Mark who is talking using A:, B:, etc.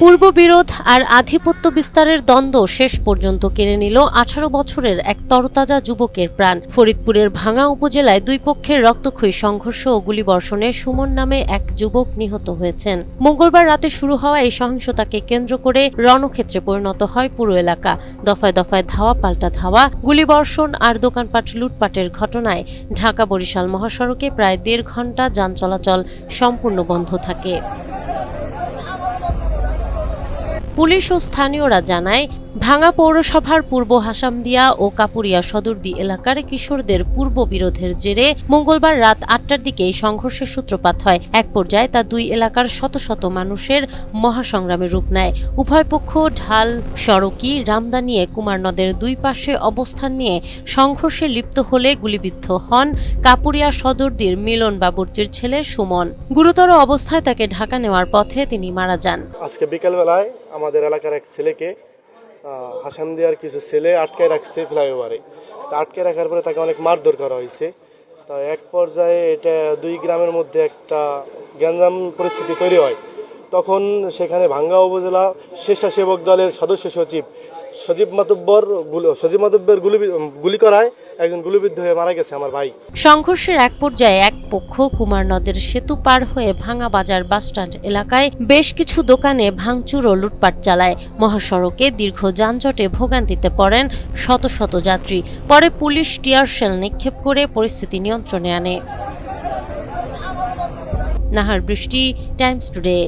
A: পূর্ববিরোধ আর আধিপত্য বিস্তারের দ্বন্দ্ব শেষ পর্যন্ত কেড়ে নিল ১৮ বছরের এক তরতাজা যুবকের প্রাণ। ফরিদপুরের ভাঙ্গা উপজেলায় দুই পক্ষের রক্তক্ষয়ী সংঘর্ষ ও গুলিবর্ষণে সুমন নামে এক যুবক নিহত হয়েছেন। মঙ্গলবার রাতে শুরু হওয়া এই সহিংসতাকে কেন্দ্র করে রণক্ষেত্রে পরিণত হয় পুরো এলাকা। দফায় দফায় ধাওয়া পাল্টা ধাওয়া, গুলিবর্ষণ আর দোকানপাট লুটপাটের ঘটনায় ঢাকা-বরিশাল মহাসড়কে প্রায় ১.৫ ঘণ্টা যান চলাচল সম্পূর্ণ বন্ধ থাকে। পুলিশ ও স্থানীয়রা জানায়, ভাঙ্গা পৌরসভার পূর্ব হাসামদিয়া ও কাপুরিয়া সদরদি এলাকার কিশোরদের পূর্ব বিরোধের জেরে মঙ্গলবার রাত ৮টার দিকে এই সংঘর্ষের সূত্রপাত হয়। এক পর্যায়ে তা দুই এলাকার শত শত মানুষের মহাসংগ্রামে রূপ নেয়। উভয় পক্ষ ঢাল, সড়কি, রামদানিয়ে কুমার নদের দুই পাশে অবস্থান নিয়ে সংঘর্ষে লিপ্ত হলে গুলিবিদ্ধ হন কাপুরিয়া সদরদির মিলন বাবুর্চির ছেলে সুমন। গুরুতর অবস্থায় তাকে ঢাকা নেওয়ার পথে তিনি মারা যান।
B: আজকে বিকেলবেলায় আমাদের এলাকার এক ছেলেকে হাসামদিয়ার কিছু ছেলে আটকে রাখছে ফ্লাইওভারে। আটকে রাখার পরে তাকে অনেক মারধর করা হয়েছে। তো এক পর্যায়ে এটা দুই গ্রামের মধ্যে একটা গ্যাঞ্জাম পরিস্থিতি তৈরি হয়। তখন সেখানে ভাঙ্গা উপজেলা স্বেচ্ছাসেবক দলের সদস্য সজীব মাতুব্বর গুলি করায় একজন গুলিবিদ্ধ হয়ে মারা গেছে আমার ভাই।
A: সংঘর্ষের এক পর্যায়ে এক পক্ষ কুমার নদের সেতু পার হয়ে ভাঙ্গা বাজার বাসস্ট্যান্ড এলাকায় বেশ কিছু দোকানে ভাঙচুর ও লুটপাট চালায়। মহাসড়কে দীর্ঘ যানজটে ভোগান্তিতে পড়েন শত শত যাত্রী। পরে পুলিশ টিয়ার শেল নিক্ষেপ করে পরিস্থিতি নিয়ন্ত্রণে আনে। নাহার বৃষ্টি, টাইমস টুডে।